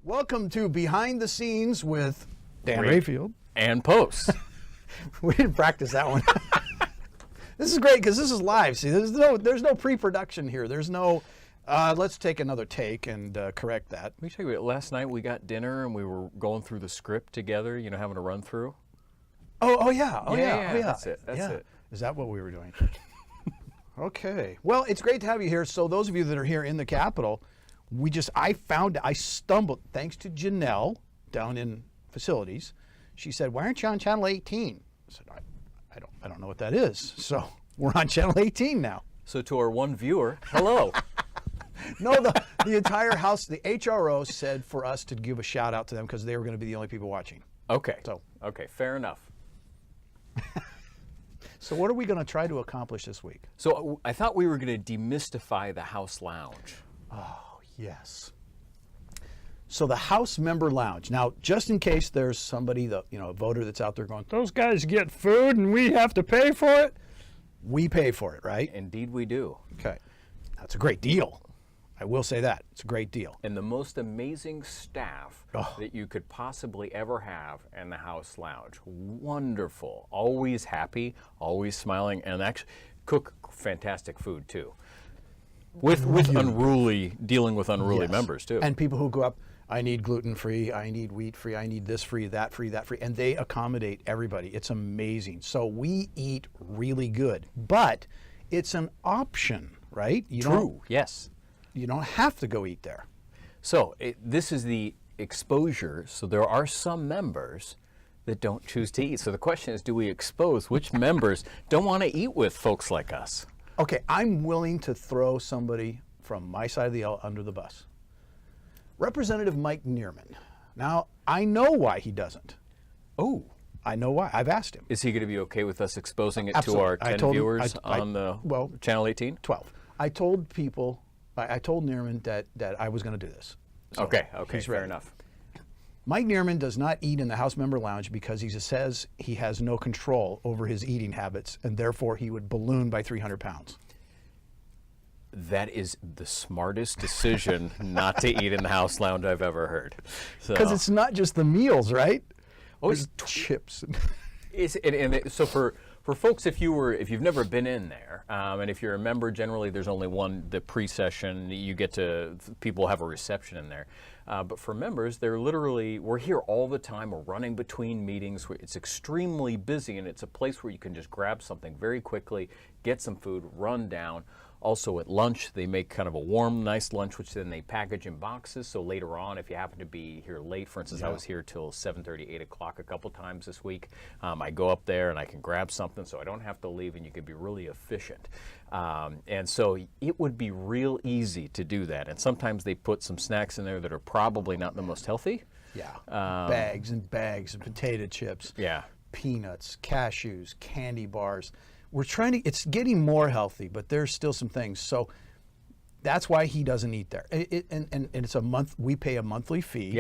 Welcome to Behind the Scenes with Dan Ray- Rayfield. And posts. We didn't practice that one. This is great because this is live. See, there's no pre-production here. There's no, let's take another take and correct that. Let me tell you, last night we got dinner and we were going through the script together, you know, having a run through. Oh yeah. That's it. Is that what we were doing? Okay. Well, it's great to have you here. So those of you that are here in the Capitol, I stumbled, thanks to Janelle down in facilities. She said, "Why aren't you on channel 18?" I said, I don't know what that is. So we're on channel 18 now. So to our one viewer, hello. No, the entire house, the HRO said for us to give a shout out to them because they were going to be the only people watching. Okay. So Okay, fair enough. So what are we going to try to accomplish this week? So I thought we were going to demystify the House Lounge. Oh, yes. So the House Member Lounge. Now, just in case there's somebody, a voter that's out there going, those guys get food and we have to pay for it. We pay for it, right? Indeed we do. Okay. That's a great deal. I will say that. It's a great deal. And the most amazing staff that you could possibly ever have in the House Lounge. Wonderful. Always happy, always smiling, and actually cook fantastic food too. With dealing with unruly Yes. members too. And people who go up, I need gluten-free, I need wheat-free, I need this free, that free, that free. And they accommodate everybody. It's amazing. So we eat really good. But it's an option, right? Yes. You don't have to go eat there. So this is the exposure. So there are some members that don't choose to eat. So the question is, do we expose which members don't want to eat with folks like us? Okay, I'm willing to throw somebody from my side of the aisle under the bus. Representative Mike Neerman. Now, I know why he doesn't. Oh. I know why. I've asked him. Is he going to be okay with us exposing it Absolutely. to our 10 viewers on Channel 18? 12. I told people, I told Neerman that I was going to do this. So Okay, he's fair ready. enough. Mike Neerman does not eat in the House Member Lounge because he says he has no control over his eating habits, and therefore he would balloon by 300 pounds. That is the smartest decision not to eat in the House Lounge I've ever heard. Because it's not just the meals, right? Oh, There's chips. So for folks, if you've never been in there, and if you're a member, generally there's only the pre-session. You get to people have a reception in there. But for members, we're here all the time. We're running between meetings. It's extremely busy, and it's a place where you can just grab something very quickly, get some food, run down. Also at lunch, they make kind of a warm, nice lunch, which then they package in boxes. So later on, if you happen to be here late, for instance, I was here till 7:30, 8 o'clock a couple times this week. I go up there and I can grab something, so I don't have to leave, and you can be really efficient. And so it would be real easy to do that. And sometimes they put some snacks in there that are probably not the most healthy. Yeah, bags and bags of potato chips. Yeah. Peanuts, cashews, candy bars. It's getting more healthy, but there's still some things. So that's why he doesn't eat there. And it's a month, we pay a monthly fee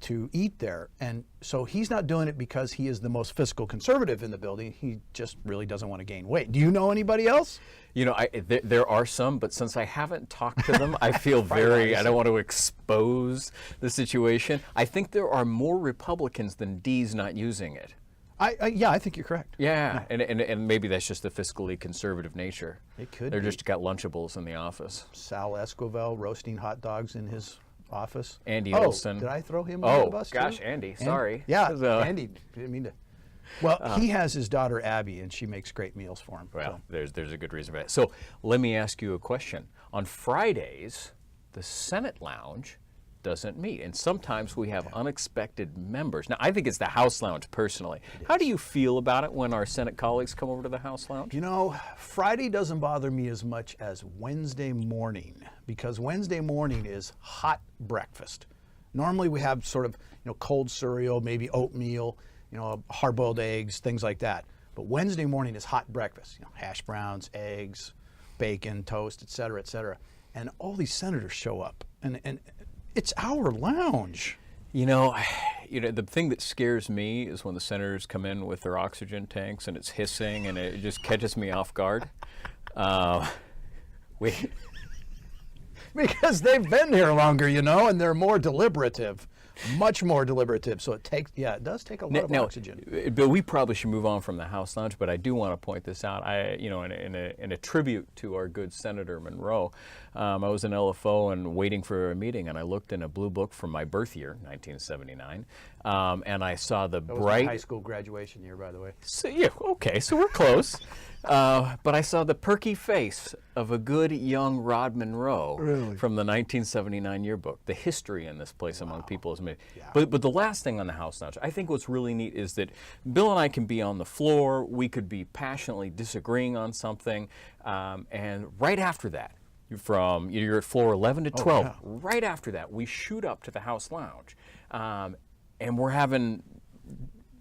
to eat there. And so he's not doing it because he is the most fiscal conservative in the building. He just really doesn't want to gain weight. Do you know anybody else? You know, there are some, but since I haven't talked to them, I feel I don't want to expose the situation. I think there are more Republicans than D's not using it. I think you're correct. Yeah, and maybe that's just the fiscally conservative nature. It could They're be. just got Lunchables in the office. Sal Esquivel roasting hot dogs in his office. Andy Olson. Did I throw him under the bus too? Gosh, Andy, sorry. Yeah, Andy, didn't mean to. Well, he has his daughter Abby, and she makes great meals for him. Well, there's a good reason for that. So let me ask you a question. On Fridays, the Senate Lounge doesn't meet, and sometimes we have unexpected members. Now, I think it's the House Lounge personally. How do you feel about it when our Senate colleagues come over to the House Lounge? You know, Friday doesn't bother me as much as Wednesday morning, because Wednesday morning is hot breakfast. Normally we have sort of, cold cereal, maybe oatmeal, hard-boiled eggs, things like that. But Wednesday morning is hot breakfast. Hash browns, eggs, bacon, toast, et cetera, et cetera. And all these senators show up, and it's our lounge. The thing that scares me is when the senators come in with their oxygen tanks and it's hissing and it just catches me off guard. because they've been here longer, and they're more deliberative, much more deliberative. So it does take a lot of oxygen. Bill, we probably should move on from the House Lounge, but I do want to point this out. In a tribute to our good Senator Monroe, I was in LFO and waiting for a meeting, and I looked in a blue book from my birth year, 1979, and I saw the That was bright my high school graduation year, by the way. So, yeah, okay, so we're close. But I saw the perky face of a good young Rod Monroe from the 1979 yearbook. The history in this place among people is made. Yeah. But the last thing on the House Lounge, I think what's really neat is that Bill and I can be on the floor. We could be passionately disagreeing on something. And right after that, you're at floor 11 to 12. yeah. Right after that, we shoot up to the House Lounge. And we're having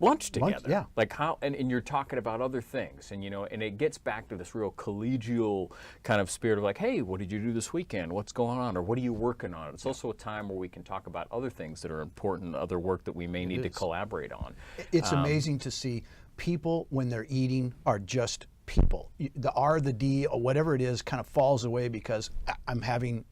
lunch together. Yeah. Like how, and you're talking about other things, and and it gets back to this real collegial kind of spirit of like, hey, what did you do this weekend? What's going on? Or what are you working on? It's also a time where we can talk about other things that are important, other work that we may need to collaborate on. It's amazing to see people when they're eating are just people. The R, the D, or whatever it is kind of falls away because I'm having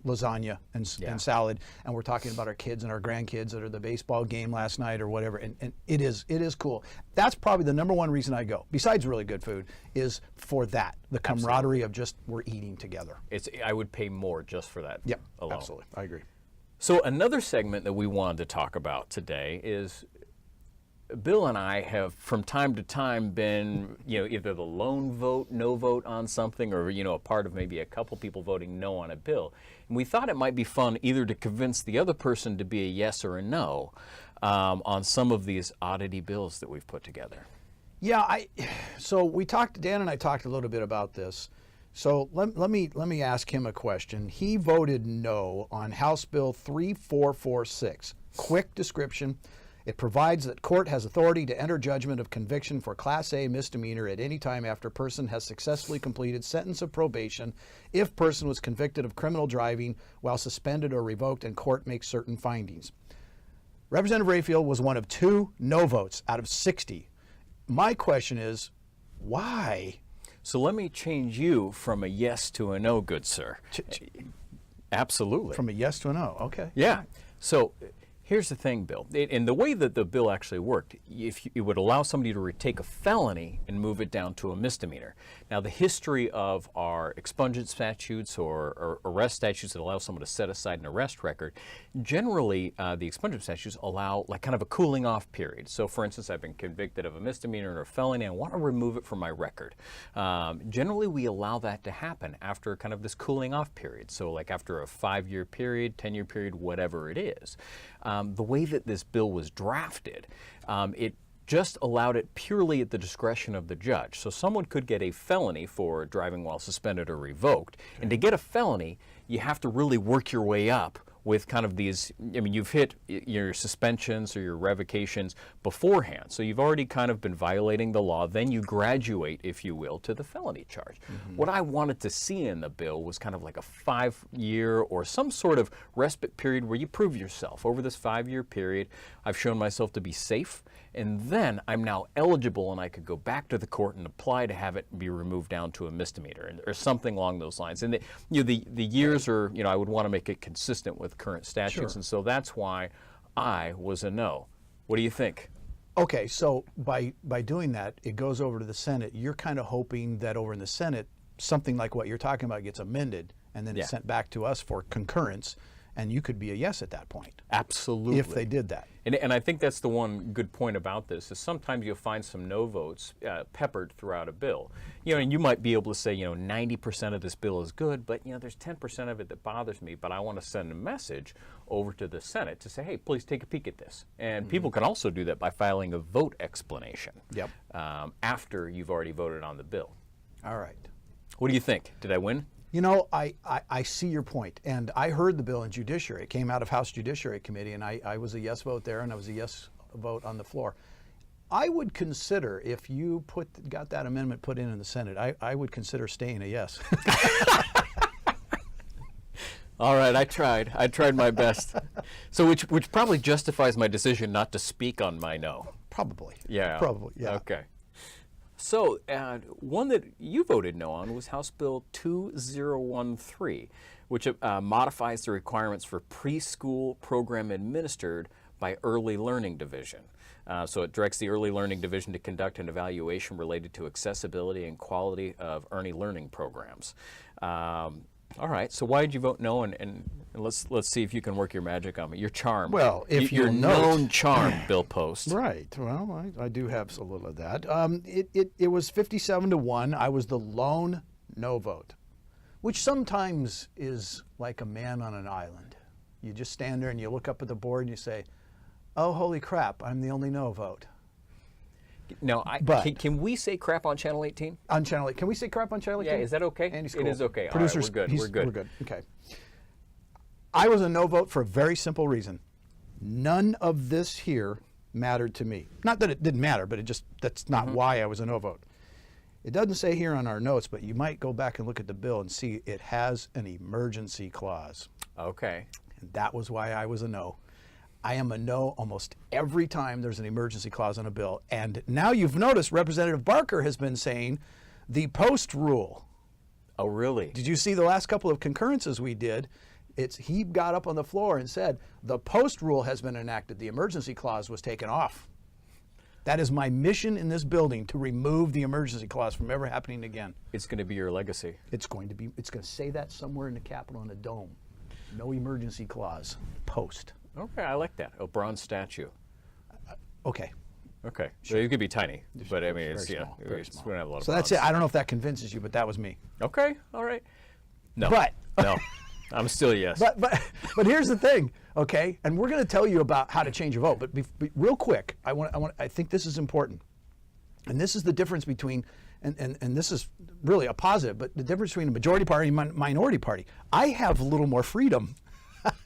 lasagna and salad, and we're talking about our kids and our grandkids that are the baseball game last night or whatever, and it is cool. That's probably the number one reason I go, besides really good food, is for that, the camaraderie of just we're eating together. I would pay more just for that. Yep, alone. absolutely, I agree. So another segment that we wanted to talk about today is Bill and I have from time to time been, either the lone vote, no vote on something, or, a part of maybe a couple people voting no on a bill. And we thought it might be fun either to convince the other person to be a yes or a no on some of these oddity bills that we've put together. Yeah, so Dan and I talked a little bit about this. So let me ask him a question. He voted no on House Bill 3446. Quick description. It provides that court has authority to enter judgment of conviction for Class A misdemeanor at any time after person has successfully completed sentence of probation if person was convicted of criminal driving while suspended or revoked and court makes certain findings. Representative Rayfield was one of 2 no votes out of 60. My question is, why? So let me change you from a yes to a no, good sir. Absolutely. From a yes to a no, okay. Yeah. So here's the thing, Bill. And the way that the bill actually worked, if it would allow somebody to retake a felony and move it down to a misdemeanor. Now, the history of our expungement statutes or arrest statutes that allow someone to set aside an arrest record, generally the expungement statutes allow like kind of a cooling off period. So, for instance, I've been convicted of a misdemeanor or a felony, and I want to remove it from my record. Generally, we allow that to happen after kind of this cooling off period. So, like after a 5-year period, 10-year period, whatever it is. The way that this bill was drafted, it just allowed it purely at the discretion of the judge. So someone could get a felony for driving while suspended or revoked. Okay. And to get a felony, you have to really work your way up with kind of these, you've hit your suspensions or your revocations beforehand. So you've already kind of been violating the law. Then you graduate, if you will, to the felony charge. Mm-hmm. What I wanted to see in the bill was kind of like a 5-year or some sort of respite period where you prove yourself. Over this 5-year period, I've shown myself to be safe, and then I'm now eligible and I could go back to the court and apply to have it be removed down to a misdemeanor or something along those lines. And the years are, I would want to make it consistent with current statutes. Sure. And so that's why I was a no. What do you think? Okay, so by doing that, it goes over to the Senate. You're kind of hoping that over in the Senate, something like what you're talking about gets amended and then it's sent back to us for concurrence. And you could be a yes at that point. Absolutely. If they did that. And I think that's the one good point about this is sometimes you'll find some no votes peppered throughout a bill. And you might be able to say, 90% of this bill is good, but, there's 10% of it that bothers me, but I want to send a message over to the Senate to say, hey, please take a peek at this. And people can also do that by filing a vote explanation after you've already voted on the bill. All right. What do you think? Did I win? I see your point, and I heard the bill in Judiciary. It came out of House Judiciary Committee, and I was a yes vote there, and I was a yes vote on the floor. I would consider, if you got that amendment put in the Senate, I would consider staying a yes. All right, I tried my best. So which probably justifies my decision not to speak on my no. Probably. Yeah. Probably, yeah. Okay. So one that you voted no on was House Bill 2013, which modifies the requirements for preschool program administered by Early Learning Division. So it directs the Early Learning Division to conduct an evaluation related to accessibility and quality of early learning programs. All right, so why did you vote no? And let's see if you can work your magic on me. Your charm. Well, if your you'll known note- charm, Bill Post. Right. Well, I do have a little of that. It was 57-1. I was the lone no vote, which sometimes is like a man on an island. You just stand there and you look up at the board and you say, oh, holy crap, I'm the only no vote. Now, But- can we say crap on Channel 18? On Channel 8. Can we say crap on Channel 18? Yeah, is that okay? Andy's It cool. is okay. All right, Producers, we're good. We're good. We're good. Okay. I was a no vote for a very simple reason. None of this here mattered to me. Not that it didn't matter, but that's not why I was a no vote. It doesn't say here on our notes, but you might go back and look at the bill and see it has an emergency clause. Okay. And that was why I was a no. I am a no almost every time there's an emergency clause on a bill. And now you've noticed Representative Barker has been saying the post rule. Oh, really? Did you see the last couple of concurrences we did? He got up on the floor and said, the post rule has been enacted. The emergency clause was taken off. That is my mission in this building, to remove the emergency clause from ever happening again. It's going to be your legacy. It's going to say that somewhere in the Capitol in a dome. No emergency clause, post. Okay, I like that. A bronze statue. Okay. Okay. So it could be tiny, but I mean, it's, Very you know, small, very it's- small. we don't have a lot of So that's it. bronze. I don't know if that convinces you, but that was me. Okay, all right. No. But no. I'm still a yes. But here's the thing, okay? And we're going to tell you about how to change your vote. But real quick, I think this is important, and this is the difference between, and this is really a positive, but the difference between a majority party and minority party. I have a little more freedom,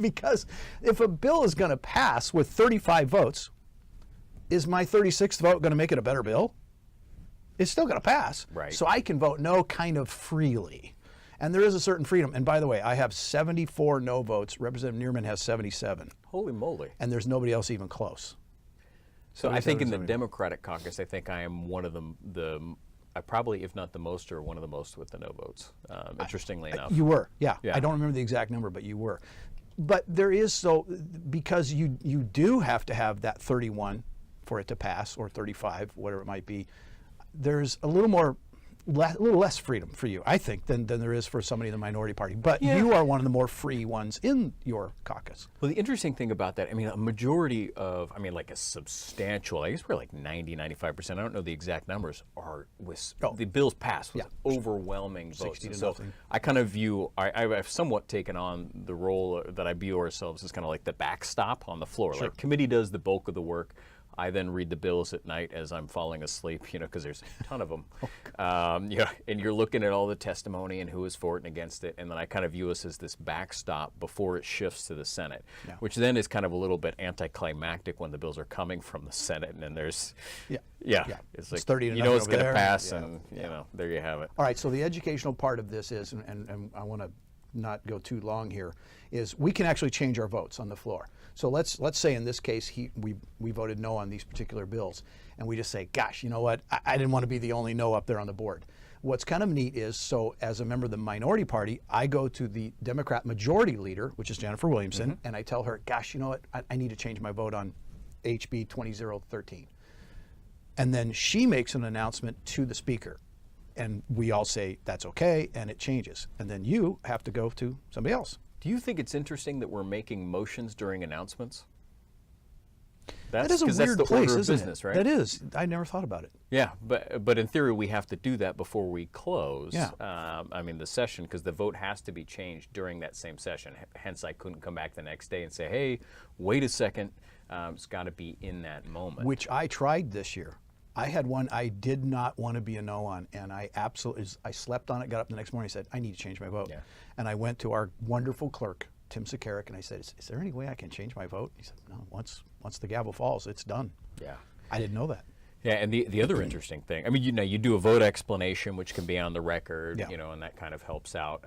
because if a bill is going to pass with 35 votes, is my 36th vote going to make it a better bill? It's still going to pass. Right. So I can vote no kind of freely. And there is a certain freedom. And by the way, I have 74 no votes. Representative Neerman has 77. Holy moly. And there's nobody else even close. So I think in the 77. Democratic caucus, I think I am one of I probably, if not the most, or one of the most with the no votes, interestingly enough. You were, yeah. Yeah. I don't remember the exact number, but you were. But there is, because you do have to have that 31 for it to pass, or 35, whatever it might be, there's a little less freedom for you, I think, than there is for somebody in the minority party. But Yeah. you are one of the more free ones in your caucus. Well, the interesting thing about that, I mean, a majority of, I mean, like a substantial, I guess we're like 90, 95%, I don't know the exact numbers, are with the bills passed with overwhelming votes. 60 to And so nothing. I kind of view, I've somewhat taken on the role that I view ourselves as kind of like the backstop on the floor. Like committee does the bulk of the work. I then read the bills at night as I'm falling asleep, you know, because there's a ton of them. Yeah, and you're looking at all the testimony and who is for it and against it, and then I kind of view us as this backstop before it shifts to the Senate, which then is kind of a little bit anticlimactic when the bills are coming from the Senate, and then there's, it's like, 30 to you know, nothing it's over going to there. pass, Yeah. and you know, there you have it. All right, so the educational part of this is, and I want to not go too long here, is we can actually change our votes on the floor. So let's say in this case we voted no on these particular bills, and we just say, gosh, you know what, I didn't want to be the only no up there on the board. What's kind of neat is, so as a member of the minority party, I go to the Democrat majority leader, which is Jennifer Williamson, and I tell her, gosh, you know what, I need to change my vote on HB 2013. And then she makes an announcement to the speaker. And we all say, that's okay, and it changes. And then you have to go to somebody else. Do you think it's interesting that we're making motions during announcements? That is a 'cause that's weird the place, order of isn't business, it? right? That is. I never thought about it. Yeah, but in theory, we have to do that before we close. Yeah. I mean, the session, because the vote has to be changed during that same session. Hence, I couldn't come back the next day and say, hey, wait a second. It's got to be in that moment. Which I tried this year. I had one I did not want to be a no on, and I slept on it, got up the next morning, and said, I need to change my vote. Yeah. And I went to our wonderful clerk, Tim Sakarik, and I said, is there any way I can change my vote? He said, no, once the gavel falls, it's done. Yeah. I didn't know that. Yeah, and the other interesting thing, I mean, you do a vote explanation, which can be on the record, Yeah. you know, and that kind of helps out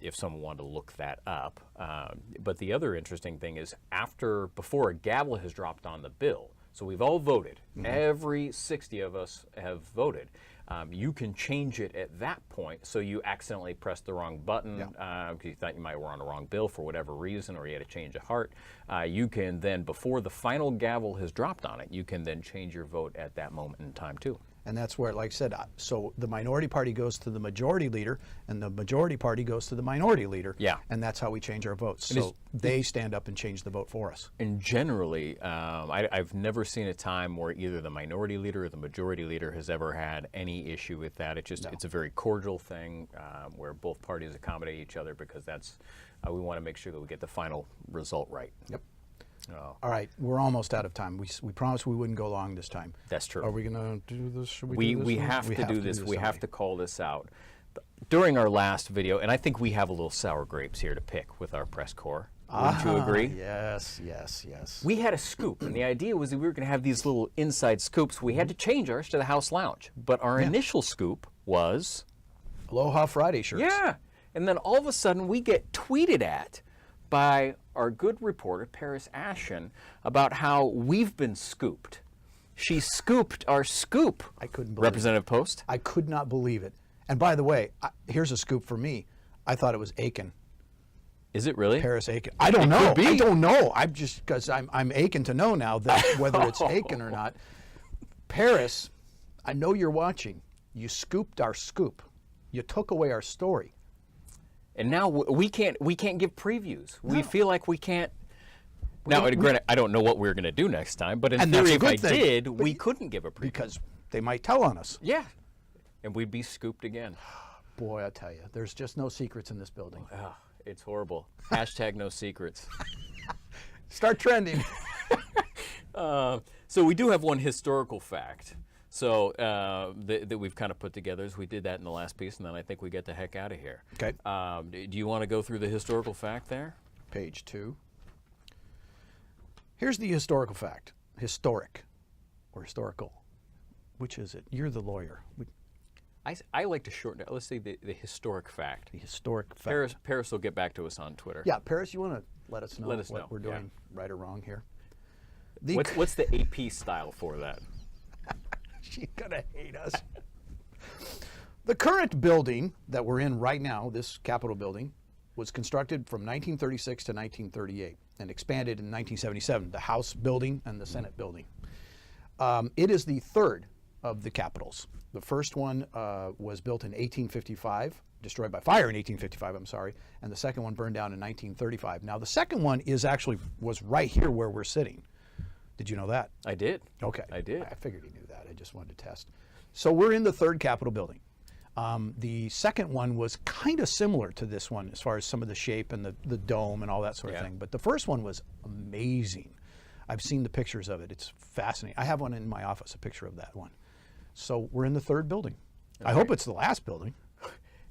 if someone wanted to look that up. But the other interesting thing is before a gavel has dropped on the bill, so we've all voted. Every 60 of us have voted. you can change it at that point. So you accidentally pressed the wrong button because you thought you might were on the wrong bill for whatever reason, or you had a change of heart. You can then, before the final gavel has dropped on it, you can then change your vote at that moment in time too. And that's where, like I said, so the minority party goes to the majority leader, and the majority party goes to the minority leader. Yeah. And that's how we change our votes. So they stand up and change the vote for us. And generally, I've never seen a time where either the minority leader or the majority leader has ever had any issue with that. It's a very cordial thing where both parties accommodate each other, because that's we want to make sure that we get the final result right. Yep. All right, we're almost out of time. We promised we wouldn't go long this time. That's true. Are we going to do this? Should We do this? have to do this. We have already. to call this out. During our last video, and I think we have a little sour grapes here to pick with our press corps. Wouldn't you agree? Yes, yes, yes. We had a scoop, and the idea was that we were going to have these little inside scoops. We had to change ours to the House Lounge, but our initial scoop was Aloha Friday shirts. Yeah, and then all of a sudden we get tweeted at by our good reporter, Paris Ashen, about how we've been scooped. She scooped our scoop. I couldn't believe Representative Post. I could not believe it. And by the way, here's a scoop for me. I thought it was Aiken. Is it really? Paris Aiken. I don't know. could be. I don't know. I'm just, because I'm aching to know now that whether it's Aiken or not. Paris, I know you're watching. You scooped our scoop. You took away our story. And now we can't give previews. We feel like we can't. Now, granted, I don't know what we're going to do next time, but in And that's theory, a if good I thing. did, we couldn't give a preview. Because they might tell on us. Yeah, and we'd be scooped again. Boy, I tell you, there's just no secrets in this building. Oh, it's horrible. Hashtag no secrets. Start trending. So we do have one historical fact. So that we've kind of put together, as we did that in the last piece, and then I think we get the heck out of here. Okay. Do you want to go through the historical fact there? Page 2. Here's the historical fact. Historic or historical. Which is it? You're the lawyer. I like to shorten it. Let's say the historic fact. The historic fact. Paris will get back to us on Twitter. Yeah, Paris, you want to let us know Let us what know, we're doing right or wrong here? What's the AP style for that? She's gonna hate us. The current building that we're in right now, this Capitol building, was constructed from 1936 to 1938 and expanded in 1977, the House building and the Senate building. It is the third of the Capitols. The first one was built in 1855, destroyed by fire in 1855, I'm sorry, and the second one burned down in 1935. Now, the second one was right here where we're sitting. Did you know that? I did. Okay. I did. I figured he knew that. I just wanted to test. So we're in the third Capitol building. The second one was kind of similar to this one as far as some of the shape and the dome and all that sort of thing. But the first one was amazing. I've seen the pictures of it. It's fascinating. I have one in my office, a picture of that one. So we're in the third building. Okay. I hope it's the last building.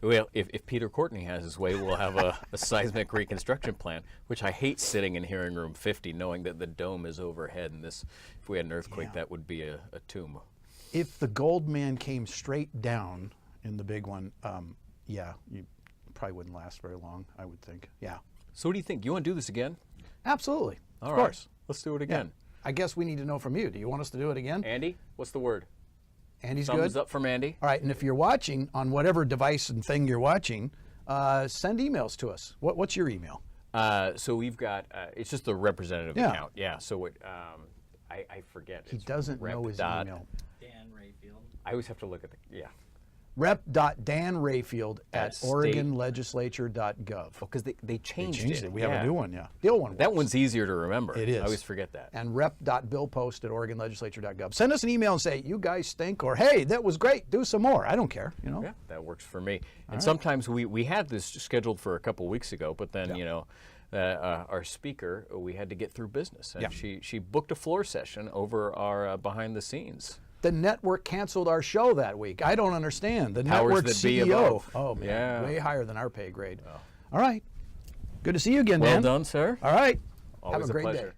Well, if Peter Courtney has his way, we'll have a seismic reconstruction plan, which I hate sitting in hearing room 50 knowing that the dome is overhead, and if we had an earthquake, that would be a tomb. If the gold man came straight down in the big one, yeah, you probably wouldn't last very long, I would think. Yeah. So what do you think? You want to do this again? Absolutely. Of course. Right. Let's do it again. Yeah. I guess we need to know from you. Do you want us to do it again? Andy, what's the word? Andy's Thumbs good? up from Andy. All right, and if you're watching on whatever device and thing you're watching, send emails to us. What's your email? So we've got, it's just the representative account. Yeah, so I forget. He doesn't know his email. Dan Rayfield. I always have to look at Rep.danrayfield at state- OregonLegislature.gov. because they changed, Changed it. We have a new one, yeah. The old one That works. one's easier to remember. It is. I always forget that. And rep.billpost at OregonLegislature.gov. Send us an email and say, you guys stink, or hey, that was great, do some more. I don't care, you know. Yeah, that works for me. And sometimes we had this scheduled for a couple weeks ago, but then, you know, our speaker, we had to get through business. And she booked a floor session over our behind the scenes. The network canceled our show that week. I don't understand. The Powers network that be CEO. above. Oh, man. Yeah. Way higher than our pay grade. All right. Good to see you again, Well Dan. done, sir. All right. Always Have a great pleasure. day.